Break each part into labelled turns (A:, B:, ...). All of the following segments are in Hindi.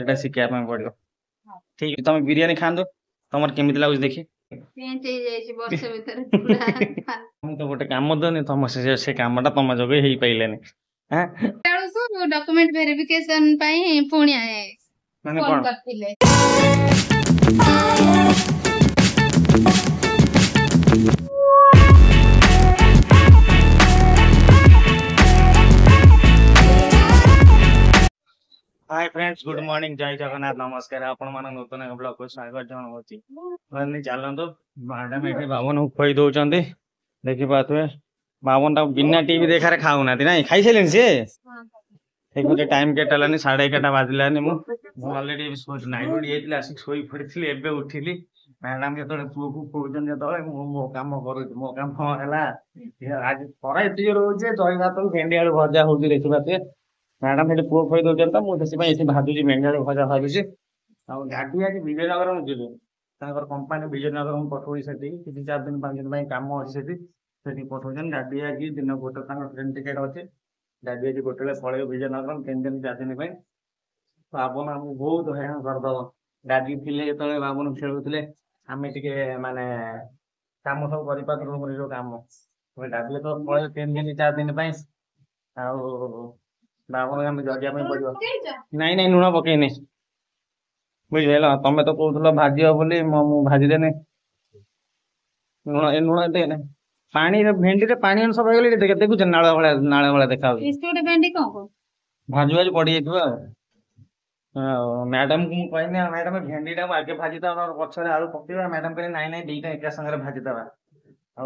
A: ଏଟା ଶିଖିବା ପାଇଁ ପଡିବ। ଠିକ ତମେ ବିରିୟାନୀ ଖାଆନ୍ତୁ ତମର କେମିତି ଲାଗୁଛି ଦେଖି। ମୁଁ ତ ଗୋଟେ କାମ ଦଉନି ତମ ସେ କାମଟା ତମ ଯୋଗେ ହେଇପାରିଲାନି।
B: ଡକ୍ୟୁମେଣ୍ଟ ଭେରିଫିକେସନ ପାଇଁ ପୁଣି
A: ମାନେ
B: ଫୋନ
A: କଣ
B: କରିଥିଲେ।
A: हाय फ्रेंड्स गुड मॉर्निंग जय जगन्नाथ नमस्कार आपण मान नूतन ब्लॉग को स्वागत जनावछि माने चलंतो मैडम एठी बावन खोई दउचंदी देखि पाथुए बावन ता बिना टीवी देखारे खाउनाती नाही खाइ छलेन से एक गोटे टाइम केटलानी 11:30 बाजिलानी मु ऑलरेडी नाइट ड्यूटी हेतिला आसी सोई पड़िथिली एबे उठिली मैडम के तोले पुओ को खोजन जे तोले मो काम करू मो काम हला आज परा एति रोजे जय भात भेंडी आलू भजा होउची देखि पाथुए मैडम हेटे पुओ खोई दउचंता मु देसी पई एति भाजुची भेंडी आलू भजा भाजुची आ गाडी आज विजयनगर में जिलु ताकर कंपनी विजयनगर में पठोई सेठी किछि 4 दिन 5 दिन पई काम अछि सेठी सेठी पठोजन गाडी आज दिन गोटे ताकर ट्रेन टिकेट अछि गाडी आज गोटेले पळे विजयनगर 3 दिन 4 दिन पई तो आपन हम बहुत हैरान कर दो गाडी थिले जेतले बाबन खेलुथिले आमे टिके माने काम सब करि पात रूम रे जो काम ओय गाडी तो पळे 3 दिन 4 दिन पई आ बाबन हम जगिया पई पड़ियो नहीं नहीं लुण पकेने बुझिल तमे तो कहउथलो भाजियो बोली मु भाजी देने लुण दे ने पानी रे भेंडी रे पानी अंश हो गेली देख देखु नाळ वाला देखा हो
B: इसके भेंडी को
A: भाजी भाजी पड़ी जाइथबा मैडम को कहने मैडम भेंडी टा आगे भाजी ता और पछरे आलू पकेबा मैडम कहले नाही नाही दीटा एका संगे भाजी दबा आ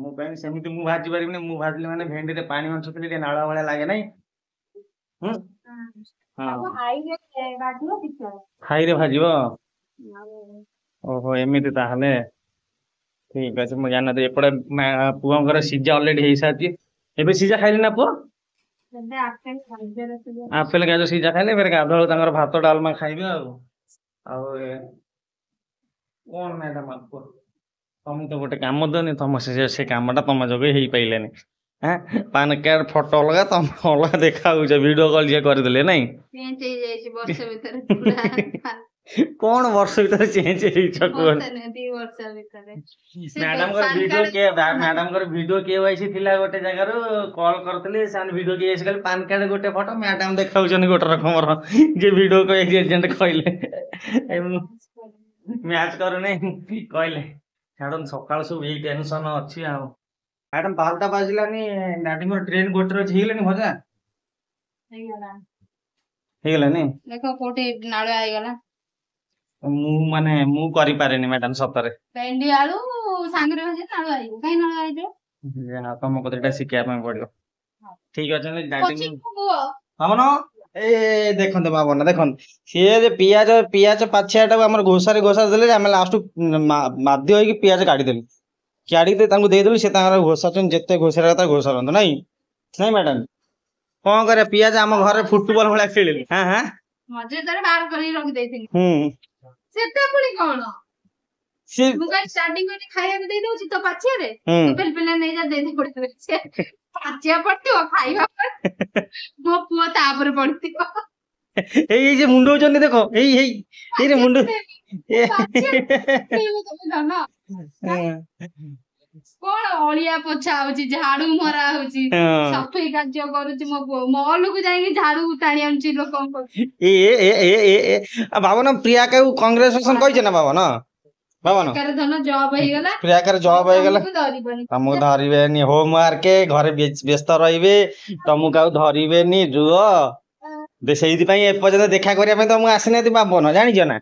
A: मु कहनी सेमिति मु भाजी परिबिने मु भाजली माने भेंडी रे पानी अंश थली नाळ वाला लागे नाही हाई रे भाजीबो ओहो एमिति ताहले ठीक अछि मु जान दे एपडे पुअंकर सिजा ऑलरेडी हेई साथी एबे सिजा खाइली ना पुओ आपेल गाजर सिजा खाइले फेर गाधळ तांगर भात डालमा खाइबे आ कोन मैडम आपको तुम तो गोटे काम दनी तुम से कामटा तुम जोगे हेई पाइलानी हां पान कार्ड फोटो लगा तुम अलग देखा वीडियो कॉल जे कर देले नहीं
B: चेंज हे जाई वर्ष भीतर पूरा
A: कौन वर्ष भीतर चेंज हे कोन
B: 2 वर्ष भीतर
A: मैडम कर वीडियो केवाईसी थिला गोटे जगह रो कॉल करथले सान वीडियो केवाईसी कल पान कार्ड गोटे फोटो मैडम देखाउछन गोटे रकम रो जे वीडियो को एजेंट कहले मैच करू नै कहले छाडन सकाळ सब ए टेंशन अछि आ मैडम 12टा बाजिलानी नाटी मोर ट्रेन गोटे रो छिलेनी भजा हे गेला नै
B: देखो कोठी नाळ आइ गेला
A: मु माने मु करि पारेनी मैडम सतरे
B: भेंडी आलू सांगरे भाजी नाळ आइ काई नाळ आइ जो
A: या तम कोतेटा सिकिया ପାଇଁ पड़ियो ठीक अछि डाटी हमनो ए देखन बाबन देखन से जे पियाज पाछियाटा हमर घोसा देले हम लास्ट बाध्य होई कि पियाज काटी देली काटी दे तांको दे देली से तांगर घोसाचन जत्ते घोसरा रहता घोसा रंद नहीं नहीं मैडम कोन करे पियाज हम घर फुटबॉल भला खेलिली हां हां
B: मजे तरे बाहर करी रख देथिन सेते पुली कोन से मुगा स्टार्टिंग में खाइया दे दउची तो पाछिया रे तो पेल नै जा दे दे पड़ते से पाछिया पड़तो खाइबा पर मो पुआ ता पर पड़तिबो
A: ए जे मुंडो जने देखो ए रे मुंडो
B: कोन ओलिया पोछा होची झाड़ू मरा होची सफाई कार्य करूची मो मॉल को जाई झाड़ू टाणी आनची लोकन को
A: ए बाबन प्रिया के कांग्रेस शासन कहि छ ना बाबन बाबन
B: कर धन जॉब हे गेला
A: प्रिया कर जॉब हे गेला हमु धरिबे नि होमवर्क के घरे व्यस्त रहिबे तमु का धरिबे नि जुओ दे सेइति पई ए पर्यंत देखा करिया पई तमु आसिनाती बाबन जानि छ ना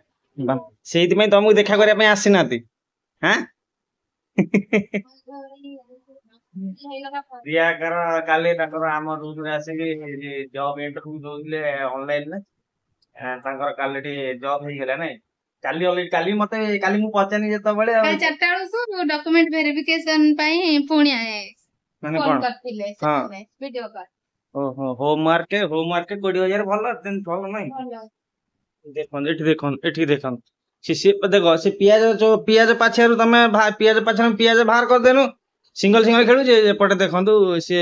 A: सेइति पई तमु देखा करिया पई आसिनाती हां प्रिया कर काले ताकर आम रूम रे आसे कि जॉब इंटरव्यू दोले ऑनलाइन ने ताकर कालेटी जॉब हे गेला नै काली मते काली मु पचानी जेतो बेले
B: 4टा सु डॉक्यूमेंट वेरिफिकेशन पई पुणी
A: माने
B: फोन करथिले से वीडियो कॉल
A: ओहो होमवर्क 20000 भलो नै देखन एठी देखन से देखो से पियाज पाछेरु तमे पियाज पाछन पियाज बाहर कर देनु सिंगल खेलु जे पटे देखंतु से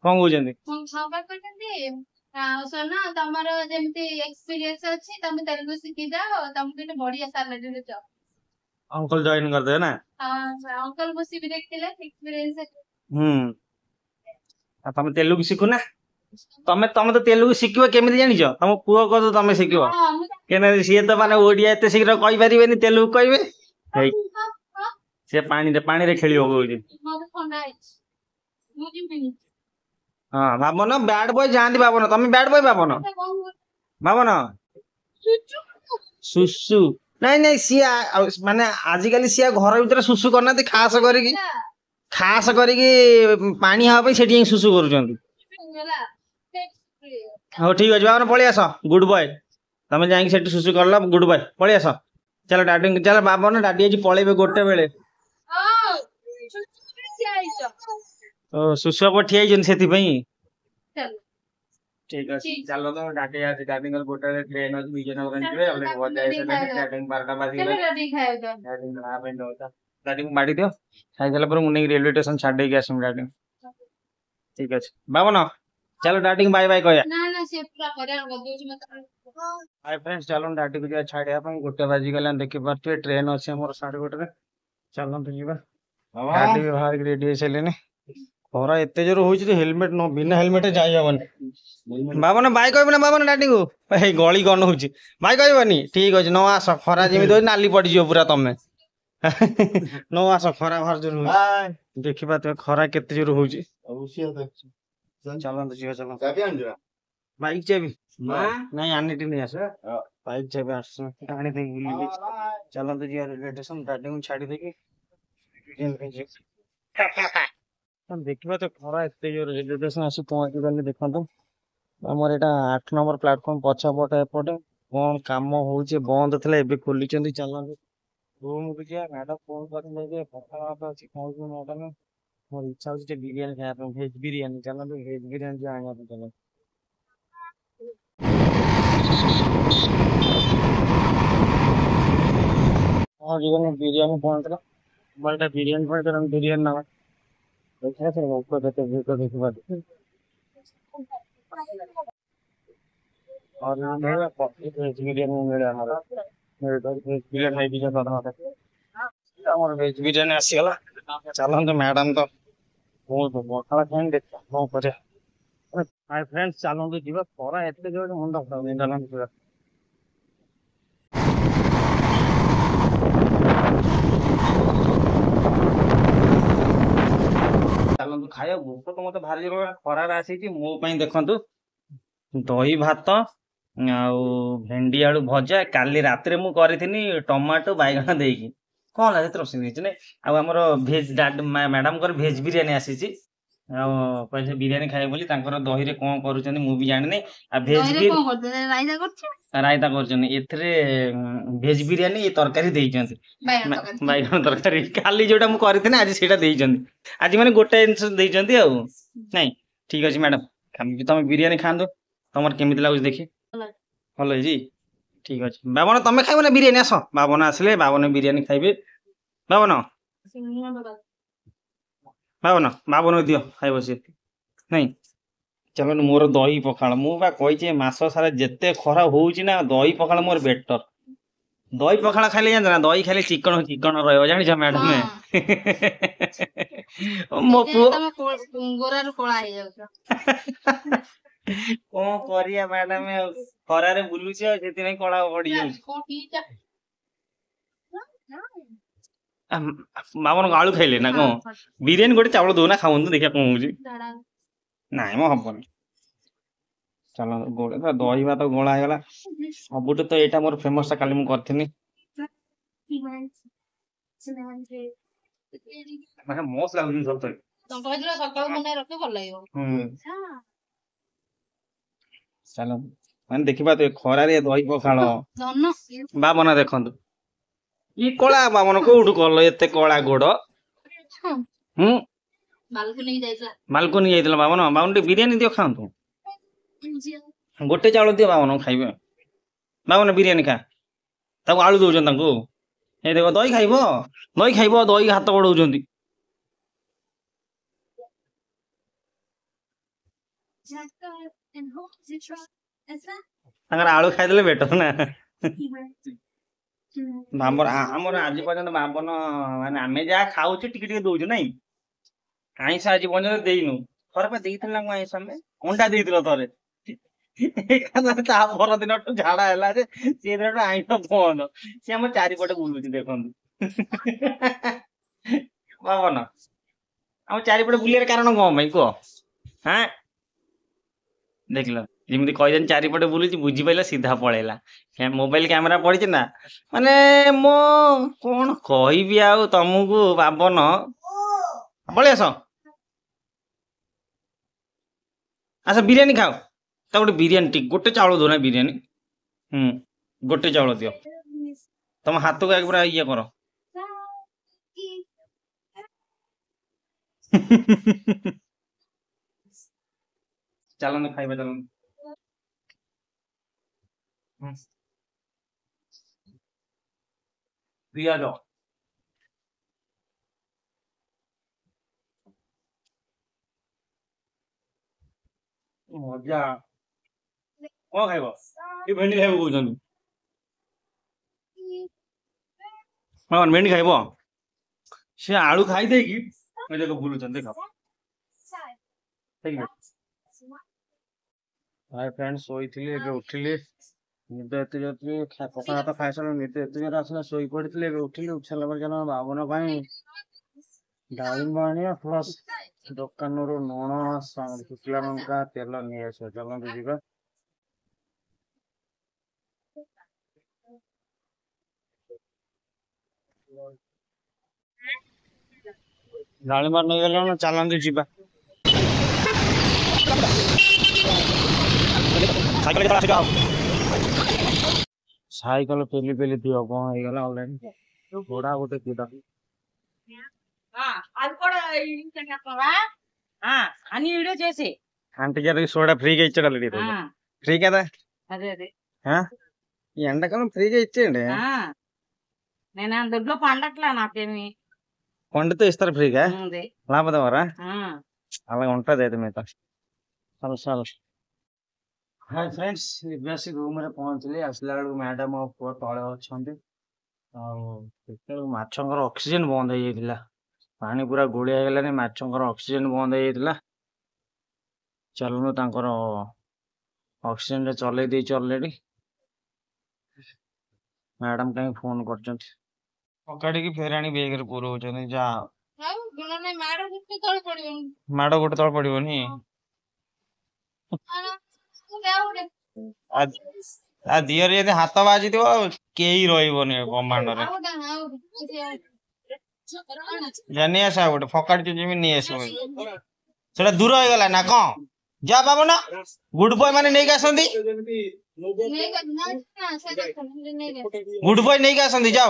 A: कोन हो जंदी
B: कोन खाबा करते ଶୁଣ ତମର ଯେମିତି ଏକ୍ସପିରିଏନ୍ସ ଅଛି ତମେ ତେଲୁଗୁ ଶିଖିଯାଅ ତମକୁ ଏଠି ବଢିଆ ସାଲାରୀ ରେ ଜବ।
A: अंकल जॉइन कर दे ना।
B: अंकल को सीवी देखଥିଲେ एक्सपीरियंस।
A: तमे तेलुगु शिखु ना तमे तमे तो तेलुगु शिखिबो केमिति जानिछ तम पुओ को तो तमे शिखिबो केना सिए तो माने ओडिया एते शीघ्र कहि परिबेनी तेलुगु कहबे हेई से पानी रे खेलियो कहूजी
B: मते ठंडा आइछ मु जिबिनी।
A: हां बाबन बैड बॉय जानती बाबन तमे बैड बॉय बाबन बाबन सुसु नहीं नहीं सिया माने आजिकली सिया घर भीतर सुसु करना खास करिकी पानी हवा पे सेठी सुसु करूछंती। हो ठीक अछि बाबन पळि आस गुड बॉय तमे जाई सेठी सुसु करला गुड बॉय पळि आस चल डाडी चल बाबन डाडी आज पळेबे गोटे बेले ओ सुसु पर ठिया जन सेति पई ठीक अछि चलो तो डाडी आज डाडी कल गोटे ट्रेन आज बिजन और जिवे अपने घर जाय से डाडी 12टा बाजी
B: चलो डाडी खायो तो
A: डाडी ना पे नोता डाडी को माडी दियो खाइ देला पर मुने रेलवे स्टेशन छाड़ दे के आसम डाडी ठीक अछि बाबन चलो डाडी बाय बाय कहया
B: ना से पूरा करे गदोज मत।
A: हाय फ्रेंड्स चलो डाडी को छाड़िया पर गोटे बाजी गला देखि परते ट्रेन अछि हमर 8:30 रे चलो तो जीवा डाडी भी बाहर रेडी हेलेने खरा एते जोर होई जे हेलमेट न बिना हेलमेट जाई हबन बाबन बाय कहबे ना बाबन डाडी को ए गली गन होची बाय कहबनी ठीक अछि न आस खरा जेमी दो नाली पड़ी जो पूरा तमे न आस खरा भर जोर होई देखिबा तो खरा केते जोर होची चलो तो जीवा चलो चाबी आन जरा बाइक चाबी नहीं आने टी नहीं आस बाइक चाबी आस आने दे चलो तो जीवा रेलवे स्टेशन डाडी को छाड़ी देके देखिबा तो खरा एते जोर रेलवे स्टेशन आसी पहुंची गले देखंतु हमर एटा 8 नंबर प्लेटफॉर्म पछा पटे एपटे कोन काम होउचे बंद थले एबे खोली चंदी चलन रूम को जिया मैडम फोन कर ले पखा बात सिखाउ जो मैडम मोर इच्छा होचे बिरयानी खाया वेज बिरयानी चलन वेज बिरयानी जाया तो चलो और जीवन बिरयानी पहुंचला बड़ा बिरयानी पहुंचला हम बिरयानी ना देखा से ऊपर देते देखिबा और मेरा वेज बिरयानी मिले हमारा मेरे तो वेज बिरयानी खाई भी जाता था और वेज बिरयानी आसी गला चलन तो मैडम तो बहुत मोटा खाइन देखता हो करे हाय फ्रेंड्स चलन तो जीवा खरा एते जोर मुंडा खराब चलन पूरा चलन तो खाया भूख तो मते भारी जोर खरा आसी छी मो पई देखंतु दही भात आउ भेंडी आलू भजा काली रात मु करिथिनी टमाटो बैगण देकी कौन लगे तो रोषेई नहीं आमर भेज मैडम कर भेज बिरयानी आसी पैसे बिरयानी खाए बोली दही रे कौन करूछन मु भी जानि नै आ भेज भी रायता करछन एथरे भेज बिरयानी ये तरकारी देइछन बैगण तरकारी काली जोटा मु करिथिनी आज सेटा देइछन आज माने गोटे इंच देइछन आ नहीं ठीक अछि मैडम तुम बिरयानी खांदो तुम केमिति लागुछ देखि भल है जी ठीक अच्छे बाबन तुम खाइब ना बिरयानी आस बाबन आसले बाबन बिरयानी खाइबे बाबन बाबन बाबन दियो खाइब सी नहीं चलो मोर दही पखाल मु बा कहिचे मास सारा जेते खरा होउची ना दही पखाल मोर बेटर दही पखाल खाइले जान ना दही खाइले चिकन चिकन रहयो जानि छ मैडम मो
B: गोरा रो कोळा हे जाउ
A: कौन करिया मैडम खरा रे बुलुछ सेति नै कळा पड़ी जाउ बाबन आलू खाइले ना कौन बिरयानी गोटे चावल दो ना खाऊन तो देखिया कौन होउची नाइ म हबन चलो गोड़े दही भात गोळा हे गला सबुट तो एटा मोर फेमस काली मु करथिनी माने मोस लागुनी सब तो
B: कहदिला सकाळ मने रखे भल लागो
A: चलो माने देखिबा तो खरा रे दही पखाल बाबन देखंतु ई कोला बाबन कोठु करलो एते कोला गोड़ बालकनी जाइतला बाबन बाबन टे बिरयानी दियो खांतु गोटे चावल दियो बाबन खाइबे बाबन बिरयानी खा ताको आलू दोजन ताको ए देखो दही खाइबो दही हाथ बडौजंती ତାଙ୍କର ଆଳୁ ଖାଇଦେଲେ ବେଟର ନା। ବାବନ ଆମର ଆଜି ପର୍ଯ୍ୟନ୍ତ ବାବନ ମାନେ ଆମେ ଯାହା ଖାଉଛୁ ଟିକେ ଟିକେ ଦଉଛୁ ନାଇଁ, ଆଇଁଷ ଆଜି ପର୍ଯ୍ୟନ୍ତ ଦେଇନୁ। ଥରେ ପା ଦେଇଥିଲ ନା ଆଇଁଷ, ଆମେ ଅଣ୍ଡା ଦେଇଥିଲ ଥରେ। ତା ପରଦିନଠୁ ଝାଡା ହେଲା ଯେ ସେ ଦିନଠୁ ଆଇଁଷ ବନ୍ଦ। ସେ ଆମ ଚାରିପଟେ ବୁଲୁଛି ଦେଖନ୍ତୁ। ବାବନ ଆମ ଚାରିପଟେ ବୁଲିବାର କାରଣ କଣ ପାଇଁ କୁହ? ହାଁ ଦେଖିଲ ଯେମିତି କହିଦେନି ଚାରିପଟେ ବୁଲୁଛି, ବୁଝିପାରିଲା ସିଧା ପଳେଇଲା। ମୋବାଇଲ କ୍ୟାମେରା ପଡିଛି ନା, ମାନେ ମୋ କଣ କହିବି ଆଉ ତମକୁ। ବାବନ ପଳେଇ ଆସ, ଆସ ବିରିୟାନୀ ଖାଅ। ତା ଗୋଟେ ବିରିୟାନୀ ଗୋଟେ ଚାଉଳ ଦଉ ନା ବିରିୟାନୀ। ଗୋଟେ ଚାଉଳ ଦିଅ, ତମ ହାତକୁ ଆଗ ପୁରା ଇଏ କର। ଚାଲନ୍ତୁ ଖାଇବା ଚାଲନ୍ତୁ। ପିଆଜ ମଜା। କଣ ଖାଇବ? କି ଭେଣ୍ଡି ଖାଇବ କହୁଛନ୍ତି? ହଁ ଭେଣ୍ଡି ଖାଇବ। ସେ ଆଳୁ ଖାଇ ଦେଇକି ଦେଖ ବୁଲୁଛନ୍ତି, ଦେଖ। ହାଇ ଫ୍ରେଣ୍ଡ, ଶୋଇଥିଲି ଏବେ ଉଠିଲି। ନିଦ ଏତେ ଜୋରେ ପଖାଳ ଭାତ ଖାଇସାରିଲିଣି, ନିଦ ଏତେ ଜୋରେ ଆସିଲା ଶୋଇ ପଡିଥିଲି। ଏବେ ଉଠିଲି, ଉଠି ସାରିଲା ପରେ ଚାଲ ବାବନ ପାଇଁ ଡାଳିମ୍ବ ଆଣିବା, ପ୍ଲସ ଦୋକାନରୁ ଲୁଣ, ଶୁଖିଲା ଲଙ୍କା, ତେଲ ନେଇ ଆସିବା। ଚାଲନ୍ତୁ ଯିବା। ଡାଳିମ୍ବ ନେଇଗଲେଣି, ଚାଲନ୍ତୁ ଯିବା। ସାଇକେଲ ପେଲି ପେଲି ଦିଅ, କଣ ହେଇଗଲା ଅଲରେଡି। ଘୋड़ा ଗୋଟେ ଦିଟା ఆంటీ గారికి సోడా ఫ్రీగా ఇచ్చాడు ఈరోజు. ఫ్రీ కదా? ఈ ఎండాకాలం ఫ్రీగా ఇచ్చేయండి.
B: నేను అందులో పండట్లా, నాకేమి
A: పండుతో ఇస్తారు ఫ్రీగా, లేకపోతే వరా అలా ఉంటది అయితే మీతో. ଚାଲ ଚାଲ। ହାଇ ଫ୍ରେଣ୍ଡସ୍, ଏବେ ଆସି ରୁମ୍ରେ ପହଞ୍ଚିଲି। ଆସିଲା ବେଳକୁ ମ୍ୟାଡାମ ଆଉ ପୁଅ ତଳେ ଅଛନ୍ତି। ଆଉ ସେତେବେଳକୁ ମାଛଙ୍କର ଅକ୍ସିଜେନ ବନ୍ଦ ହେଇଯାଇଥିଲା, ପାଣି ପୁରା ଗୋଳିଆ ହେଇଗଲାନି, ମାଛଙ୍କର ଅକ୍ସିଜେନ ବନ୍ଦ ହେଇଯାଇଥିଲା। ଚାଲୁନ ତାଙ୍କର ଅକ୍ସିଜେନ ଚଲେଇ ଦେଇଛି ଅଲରେଡି। ମ୍ୟାଡାମ କାହିଁ ଫୋନ କରିଛନ୍ତି, ପକାଡ଼ିକି ଫେର ଆଣି ବେଗରେ ପୁରଉଛନ୍ତି। ଯାହା ମାଡ଼ ଗୋଟେ ତଳେ ପଡିବନି। ଦିହରେ ଯଦି ହାତ ବାଜିଥିବ କେହି ରହିବନି କମାଣ୍ଡରେ। ନେଇ ଆସ ଗୋଟେ ଫକାଡି ଯେମିତି ନେଇ ଆସିବ। ସେଟା ଦୂର ହେଇଗଲା ନା କଣ? ଯା ବାବନ, ଗୁଡ ବୟ ମାନେ ନେଇକି ଆସନ୍ତି, ଗୁଡ ବୟ ନେଇକି ଆସନ୍ତି, ଯାଅ।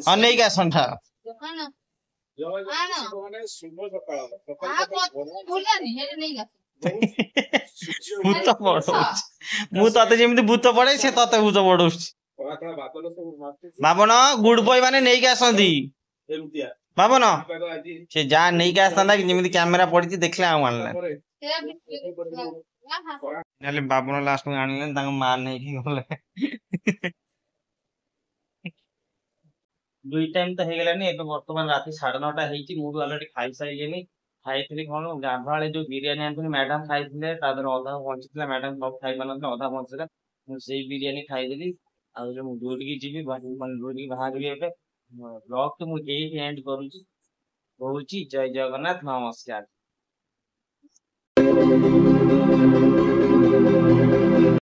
A: ହଁ ନେଇକି ଆସନ୍ତି। ଭୂତ ପଡଉଛି, ମୁଁ ତତେ ଯେମିତି ଭୂତ ପଡେ ସେ ତତେ ଭୂତ ପଡଉଛି। ବାବନ, ଗୁଡ ବୟ ମାନେ ନେଇକି ଆସନ୍ତି। ବାବନ ସେ ଯାହା ନେଇକି ଆସିଥାନ୍ତା, ଯେମିତି କ୍ୟାମେରା ପଡିଛି ଦେଖିଲେ ଆଉ ଆଣିଲା। ବାବନ ଲାଷ୍ଟ ଆଣିଲେନି, ତାଙ୍କ ମା ନେଇକି ଗଲେ। ଦୁଇ ଟାଇମ ତ ହେଇଗଲାନି, ଏବେ ବର୍ତ୍ତମାନ ରାତି 9:30 ହେଇଛି। ମୁଁ ବି ଅଲରେଡି ଖାଇସାରିଲିଣି। ଖାଇଥିଲି କଣ, ଗାଧୁଆଳେ ଯୋଉ ବିରିୟାନୀ ଆଣିଥିଲି ମ୍ୟାଡାମ ଖାଇଥିଲେ, ତା ଦେହରେ ଅଧା ବଞ୍ଚିଥିଲା। ମ୍ୟାଡାମ ସବୁ ଖାଇପାରୁନଥିଲେ, ଅଧା ବଞ୍ଚିଥିଲା। ମୁଁ ସେଇ ବିରିୟାନୀ ଖାଇଦେଲି। ଆଉ ଯୋଉ ମୁଁ ଦୌଡ଼ିକି ଯିବି, ଦୌଡ଼ିକି ବାହାରିବି ଏବେ। ବ୍ଲଗ ତ ମୁଁ ଏଇଠି ଏଣ୍ଡ କରୁଛି। କହୁଛି ଜୟ ଜଗନ୍ନାଥ, ନମସ୍କାର।